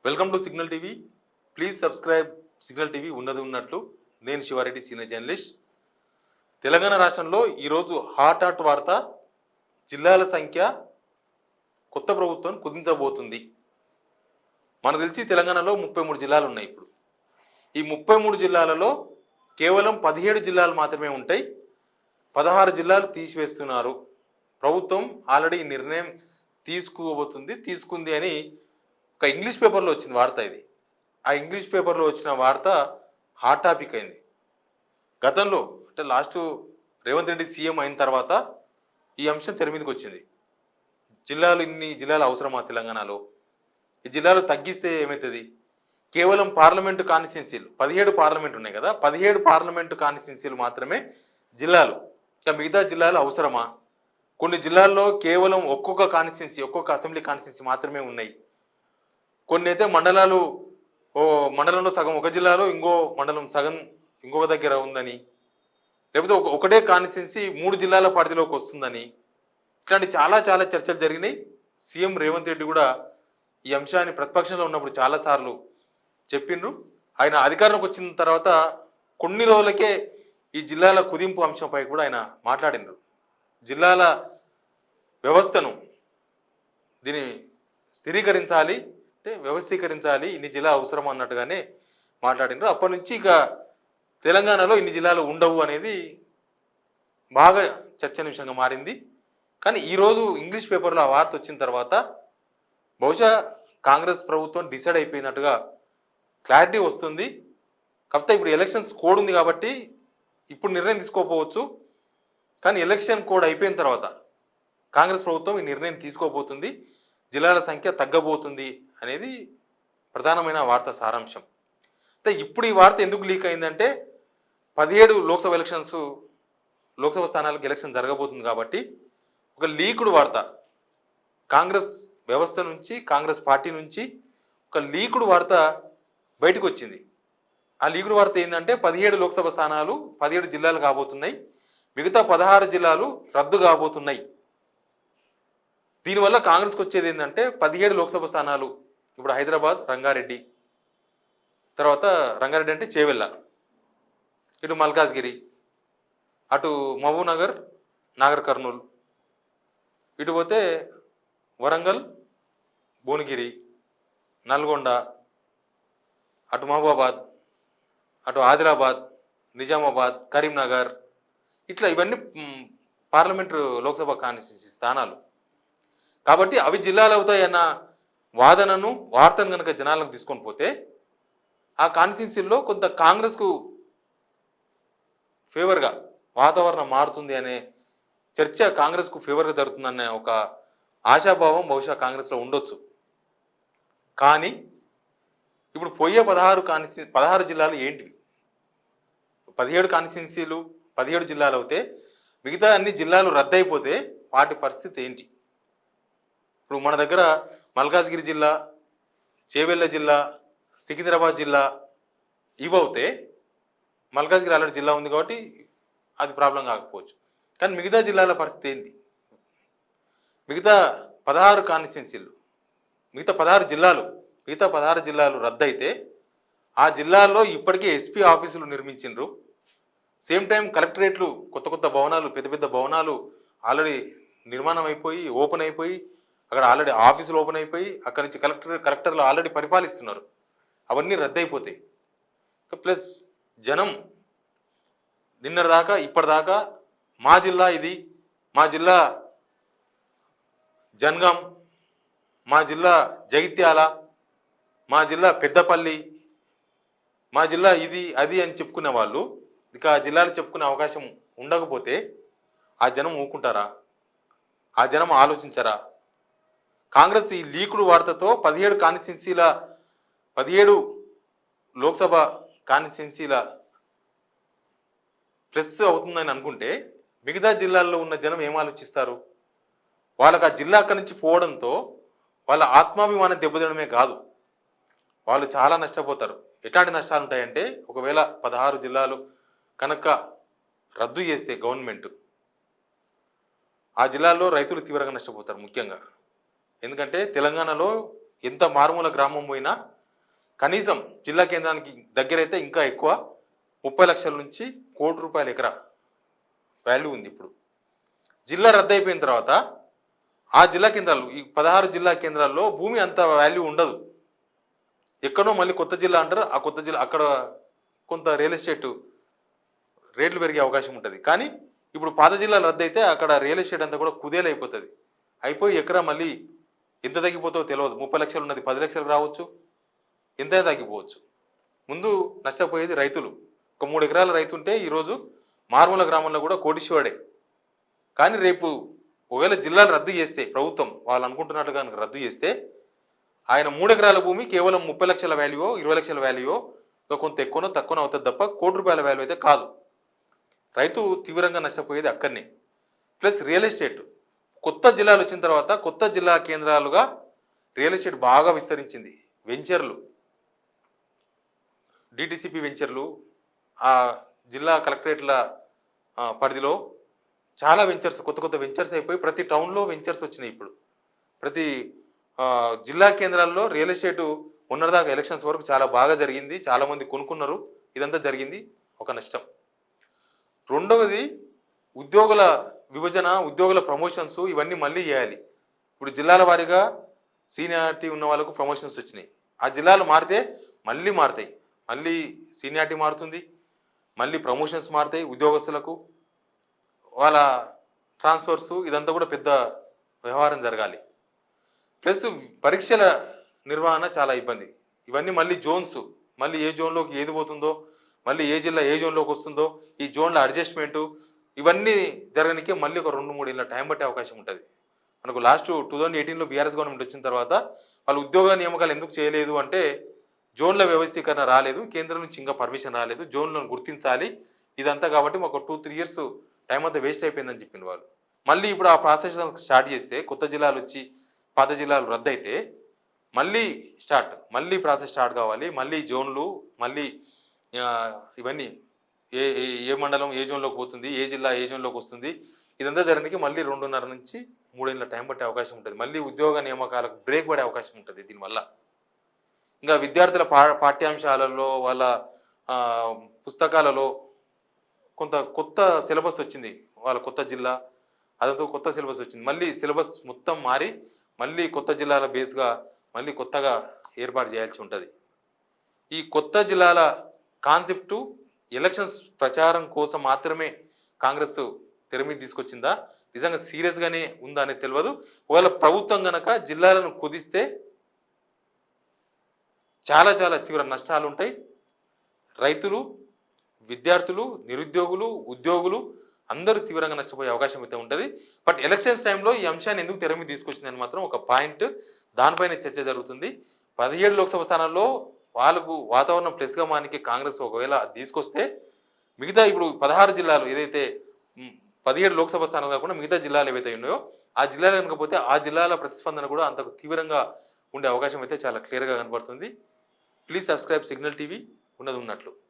Welcome to signal TV. Please subscribe signal TV. ఉన్నది ఉన్నట్లు నేను శివారెడ్డి, సీనియర్ జర్నలిస్ట్. తెలంగాణ రాష్ట్రంలో ఈరోజు హాట్ వార్త, జిల్లాల సంఖ్య కొత్త ప్రభుత్వం కుదించబోతుంది. మనకు తెలిసి తెలంగాణలో 33 జిల్లాలు ఉన్నాయి. ఇప్పుడు ఈ 33 జిల్లాలలో కేవలం 17 జిల్లాలు మాత్రమే ఉంటాయి. 16 జిల్లాలు తీసివేస్తున్నారు. ప్రభుత్వం ఆల్రెడీ ఈ నిర్ణయం తీసుకుంది అని ఒక ఇంగ్లీష్ పేపర్లో వచ్చిన వార్త ఇది. ఆ ఇంగ్లీష్ పేపర్లో వచ్చిన వార్త హాట్ టాపిక్ అయింది. గతంలో అంటే లాస్ట్ రేవంత్ రెడ్డి సీఎం అయిన తర్వాత ఈ అంశం తెర మీదకి వచ్చింది. ఇన్ని జిల్లాలు అవసరమా తెలంగాణలో? ఈ జిల్లాలు తగ్గిస్తే ఏమవుతుంది? కేవలం పార్లమెంటు కాన్స్టిట్యున్సీలు 17 పార్లమెంట్ ఉన్నాయి కదా, 17 పార్లమెంటు కాన్స్టిట్యున్సీలు మాత్రమే జిల్లాలు. ఇంకా మిగతా జిల్లాలు అవసరమా? కొన్ని జిల్లాల్లో కేవలం ఒక్కొక్క అసెంబ్లీ కాన్స్టిట్యున్సీ మాత్రమే ఉన్నాయి. కొన్ని అయితే మండలాలు, మండలంలో సగం ఒక జిల్లాలో, ఇంకో మండలం సగం ఇంకొక దగ్గర ఉందని, లేకపోతే ఒకటే కాన్స్టిట్యున్సీ 3 జిల్లాల పరిధిలోకి వస్తుందని, ఇట్లాంటి చాలా చర్చలు జరిగినాయి. సీఎం రేవంత్ రెడ్డి కూడా ఈ అంశాన్ని ప్రతిపక్షంలో ఉన్నప్పుడు చాలాసార్లు చెప్పిండ్రు. ఆయన అధికారంలోకి వచ్చిన తర్వాత కొన్ని రోజులకే ఈ జిల్లాల కుదింపు అంశంపై కూడా ఆయన మాట్లాడినారు. జిల్లాల వ్యవస్థను దీన్ని స్థిరీకరించాలి, అంటే వ్యవస్థీకరించాలి, ఇన్ని జిల్లా అవసరం అన్నట్టుగానే మాట్లాడినారు. అప్పటి నుంచి ఇక తెలంగాణలో ఇన్ని జిల్లాలు ఉండవు అనేది బాగా చర్చనీయాంశంగా మారింది. కానీ ఈరోజు ఇంగ్లీష్ పేపర్లో ఆ వార్త వచ్చిన తర్వాత బహుశా కాంగ్రెస్ ప్రభుత్వం డిసైడ్ అయిపోయినట్టుగా క్లారిటీ వస్తుంది. కాకపోతే ఇప్పుడు ఎలక్షన్స్ కోడ్ ఉంది కాబట్టి ఇప్పుడు నిర్ణయం తీసుకోకపోవచ్చు. కానీ ఎలక్షన్ కోడ్ అయిపోయిన తర్వాత కాంగ్రెస్ ప్రభుత్వం ఈ నిర్ణయం తీసుకోబోతుంది. జిల్లాల సంఖ్య తగ్గబోతుంది అనేది ప్రధానమైన వార్త సారాంశం. అయితే ఇప్పుడు ఈ వార్త ఎందుకు లీక్ అయిందంటే 17 లోక్సభ స్థానాలకు ఎలక్షన్ జరగబోతుంది కాబట్టి ఒక లీకుడు వార్త, కాంగ్రెస్ వ్యవస్థ నుంచి, కాంగ్రెస్ పార్టీ నుంచి ఒక లీకుడు వార్త బయటకు వచ్చింది. ఆ లీకుడు వార్త ఏంటంటే 17 లోక్సభ స్థానాలు 17 జిల్లాలు కాబోతున్నాయి, మిగతా 16 జిల్లాలు రద్దు కాబోతున్నాయి. దీనివల్ల కాంగ్రెస్కి వచ్చేది ఏంటంటే 17 లోక్సభ స్థానాలు, ఇప్పుడు హైదరాబాద్, రంగారెడ్డి, తర్వాత రంగారెడ్డి అంటే చేవెళ్ళ, ఇటు మల్కాజ్గిరి, అటు మహబూబ్ నగర్, నాగర్ కర్నూలు, ఇటు పోతే వరంగల్, భువనగిరి, నల్గొండ, అటు మహబూబాబాద్, అటు ఆదిలాబాద్, నిజామాబాద్, కరీంనగర్, ఇట్లా ఇవన్నీ పార్లమెంటు లోక్సభ కాన్స్టిట్యున్సీ స్థానాలు. కాబట్టి అవి జిల్లాలు అవుతాయన్న వార్తను కనుక జనాలకు తీసుకొని పోతే ఆ కాన్స్టిట్యున్సీల్లో కొంత కాంగ్రెస్కు ఫేవర్గా వాతావరణం మారుతుంది అనే చర్చ, కాంగ్రెస్కు ఫేవర్గా జరుగుతుందనే ఒక ఆశాభావం బహుశా కాంగ్రెస్లో ఉండొచ్చు. కానీ ఇప్పుడు పోయే 16 జిల్లాలు ఏంటివి? 17 కాన్స్టిట్యున్సీలు 17 జిల్లాలు అవుతే మిగతా అన్ని జిల్లాలు రద్దయిపోతే వాటి పరిస్థితి ఏంటి? ఇప్పుడు మన దగ్గర మల్కాజ్గిరి జిల్లా, చేవెళ్ళ జిల్లా, సికింద్రాబాద్ జిల్లా ఇవవుతే, మల్కాజ్గిరి ఆల్రెడీ జిల్లా ఉంది కాబట్టి అది ప్రాబ్లం కాకపోవచ్చు. కానీ మిగతా జిల్లాల పరిస్థితి ఏంటి? మిగతా 16 కాన్స్టిట్యున్సీలు, మిగతా 16 జిల్లాలు రద్దయితే ఆ జిల్లాల్లో ఇప్పటికే ఎస్పీ ఆఫీసులు నిర్మించిండ్రు. సేమ్ టైం కలెక్టరేట్లు, కొత్త భవనాలు, పెద్ద భవనాలు ఆల్రెడీ నిర్మాణం అయిపోయి, ఓపెన్ అయిపోయి, అక్కడ ఆల్రెడీ ఆఫీసులు ఓపెన్ అయిపోయి, అక్కడి నుంచి కలెక్టర్లు ఆల్రెడీ పరిపాలిస్తున్నారు. అవన్నీ రద్దయిపోతాయి. ప్లస్ జనం నిన్నటిదాకా ఇప్పటిదాకా మా జిల్లా ఇది, మా జిల్లా జన్గాం, మా జిల్లా జగిత్యాల, మా జిల్లా పెద్దపల్లి, మా జిల్లా ఇది అది అని చెప్పుకునే వాళ్ళు ఇక ఆ జిల్లాలు చెప్పుకునే అవకాశం ఉండకపోతే ఆ జనం ఊకుంటారా? ఆ జనం ఆలోచించరా? కాంగ్రెస్ ఈ లీకుడు వార్తతో 17 లోక్సభ కాన్స్టిట్యున్సీల ప్లస్ అవుతుందని అనుకుంటే మిగతా జిల్లాల్లో ఉన్న జనం ఏం ఆలోచిస్తారు? వాళ్ళకి ఆ జిల్లా అక్కడి నుంచి పోవడంతో వాళ్ళ ఆత్మాభిమానం దెబ్బతినడమే కాదు, వాళ్ళు చాలా నష్టపోతారు. ఎట్లాంటి నష్టాలు ఉంటాయంటే, ఒకవేళ 16 జిల్లాలు కనుక రద్దు చేస్తే గవర్నమెంట్, ఆ జిల్లాల్లో రైతులు తీవ్రంగా నష్టపోతారు ముఖ్యంగా. ఎందుకంటే తెలంగాణలో ఎంత మారుమూల గ్రామం పోయినా కనీసం జిల్లా కేంద్రానికి దగ్గర అయితే ఇంకా ఎక్కువ 30 లక్షల నుంచి ₹1,00,00,000 ఎకరా వాల్యూ ఉంది. ఇప్పుడు జిల్లా రద్దు అయిపోయిన తర్వాత ఆ జిల్లా కేంద్రాలు ఈ 16 జిల్లా కేంద్రాల్లో భూమి అంత వాల్యూ ఉండదు. ఎక్కడో మళ్ళీ కొత్త జిల్లా అంటారు. ఆ కొత్త జిల్లా అక్కడ కొంత రియల్ ఎస్టేట్ రేట్లు పెరిగే అవకాశం ఉంటుంది. కానీ ఇప్పుడు పాత జిల్లాలు రద్దు అయితే అక్కడ రియల్ ఎస్టేట్ అంతా కూడా కుదేలైపోతుంది. అయిపోయి ఎకరా మళ్ళీ ఎంత తగ్గిపోతుందో తెలియదు. 30 లక్షలు ఉన్నది 10 లక్షలు రావచ్చు, ఎంతైనా తగ్గిపోవచ్చు. ముందు నష్టపోయేది రైతులు. ఒక 3 ఎకరాల రైతు ఉంటే ఈరోజు మారుమూల గ్రామంలో కూడా కోటీశ్వరుడే. కానీ రేపు ఒకవేళ జిల్లాలు రద్దు చేస్తే, ప్రభుత్వం వాళ్ళు అనుకుంటున్నట్టుగా రద్దు చేస్తే, ఆయన 3 ఎకరాల భూమి కేవలం 30 లక్షల వాల్యూ, 20 లక్షల వాల్యూ, ఇంకా కొంత ఎక్కువనో తక్కువనో అవుతుంది తప్ప ₹1,00,00,000 వాల్యూ అయితే కాదు. రైతు తీవ్రంగా నష్టపోయేది అక్కడనే. ప్లస్ రియల్ ఎస్టేట్ కొత్త జిల్లాలు వచ్చిన తర్వాత కొత్త జిల్లా కేంద్రాలుగా రియల్ ఎస్టేట్ బాగా విస్తరించింది. వెంచర్లు, డిటిసిపి వెంచర్లు, ఆ జిల్లా కలెక్టరేట్ల పరిధిలో చాలా వెంచర్స్, కొత్త కొత్త వెంచర్స్ అయిపోయి ప్రతి టౌన్లో వెంచర్స్ వచ్చినాయి. ఇప్పుడు ప్రతి జిల్లా కేంద్రాల్లో రియల్ ఎస్టేట్ ఉన్నదాకా ఎలక్షన్స్ వరకు చాలా బాగా జరిగింది. చాలామంది కొనుక్కున్నారు. ఇదంతా జరిగింది. ఒక నష్టం. రెండవది ఉద్యోగుల విభజన, ఉద్యోగుల ప్రమోషన్స్ ఇవన్నీ మళ్ళీ చేయాలి. ఇప్పుడు జిల్లాల వారీగా సీనియారిటీ ఉన్న వాళ్ళకు ప్రమోషన్స్ వచ్చినాయి. ఆ జిల్లాలు మారితే మళ్ళీ మారుతాయి. మళ్ళీ సీనియారిటీ మారుతుంది, మళ్ళీ ప్రమోషన్స్ మారుతాయి. ఉద్యోగస్తులకు వాళ్ళ ట్రాన్స్ఫర్స్ ఇదంతా కూడా పెద్ద వ్యవహారం జరగాలి. ప్లస్ పరీక్షల నిర్వహణ చాలా ఇబ్బంది. ఇవన్నీ మళ్ళీ జోన్స్, మళ్ళీ ఏ జోన్లోకి ఏది పోతుందో, మళ్ళీ ఏ జిల్లా ఏ జోన్లోకి వస్తుందో, ఈ జోన్ల అడ్జస్ట్మెంటు ఇవన్నీ జరగడానికి మళ్ళీ ఒక 2-3 ఏళ్ళ టైం పట్టే అవకాశం ఉంటుంది. మనకు లాస్ట్ 2018లో బీఆర్ఎస్ గవర్నమెంట్ వచ్చిన తర్వాత వాళ్ళు ఉద్యోగ నియామకాలు ఎందుకు చేయలేదు అంటే, జోన్ల వ్యవస్థీకరణ రాలేదు, కేంద్రం నుంచి ఇంకా పర్మిషన్ రాలేదు, జోన్లను గుర్తించాలి ఇదంతా. కాబట్టి మాకు 2-3 ఇయర్స్ టైం అంతా వేస్ట్ అయిపోయిందని చెప్పింది వాళ్ళు. మళ్ళీ ఇప్పుడు ఆ ప్రాసెస్ స్టార్ట్ చేస్తే, కొత్త జిల్లాలు వచ్చి పాత జిల్లాలు రద్దు అయితే మళ్ళీ ప్రాసెస్ స్టార్ట్ కావాలి. మళ్ళీ జోన్లు, మళ్ళీ ఇవన్నీ ఏ ఏ మండలం ఏ జోన్లోకి పోతుంది, ఏ జిల్లా ఏ జోన్లోకి వస్తుంది, ఇదంతా జరగడానికి మళ్ళీ 2.5 నుంచి 3 ఏళ్ళ టైం పట్టే అవకాశం ఉంటుంది. మళ్ళీ ఉద్యోగ నియామకాలకు బ్రేక్ పడే అవకాశం ఉంటుంది దీనివల్ల. ఇంకా విద్యార్థుల పాఠ్యాంశాలలో, వాళ్ళ పుస్తకాలలో కొంత కొత్త సిలబస్ వచ్చింది. వాళ్ళ కొత్త జిల్లా అదంతా కొత్త సిలబస్ వచ్చింది. మళ్ళీ సిలబస్ మొత్తం మారి మళ్ళీ కొత్త జిల్లాల బేస్గా మళ్ళీ కొత్తగా ఏర్పాటు చేయాల్సి ఉంటుంది. ఈ కొత్త జిల్లాల కాన్సెప్టు ఎలక్షన్స్ ప్రచారం కోసం మాత్రమే కాంగ్రెస్ తెర మీద తీసుకొచ్చిందా, నిజంగా సీరియస్గానే ఉందా అనేది తెలియదు. ఒకవేళ ప్రభుత్వం గనక జిల్లాలను కుదిస్తే చాలా చాలా తీవ్ర నష్టాలు ఉంటాయి. రైతులు, విద్యార్థులు, నిరుద్యోగులు, ఉద్యోగులు అందరూ తీవ్రంగా నష్టపోయే అవకాశం అయితే ఉంటుంది. బట్ ఎలక్షన్స్ టైంలో ఈ అంశాన్ని ఎందుకు తెర మీద తీసుకొచ్చిందని మాత్రం ఒక పాయింట్, దానిపైన చర్చ జరుగుతుంది. 17 లోక్సభ స్థానాల్లో వాళ్ళకు వాతావరణం ప్లస్గా మానికి కాంగ్రెస్ ఒకవేళ తీసుకొస్తే, మిగతా ఇప్పుడు 16 జిల్లాలు ఏదైతే 17 లోక్సభ స్థానాలు కాకుండా మిగతా జిల్లాలు ఏవైతే ఉన్నాయో ఆ జిల్లాలు కనుకపోతే ఆ జిల్లాల ప్రతిస్పందన కూడా అంతకు తీవ్రంగా ఉండే అవకాశం అయితే చాలా క్లియర్గా కనబడుతుంది. ప్లీజ్ సబ్స్క్రైబ్ సిగ్నల్ టీవీ ఉన్నది ఉన్నట్లు.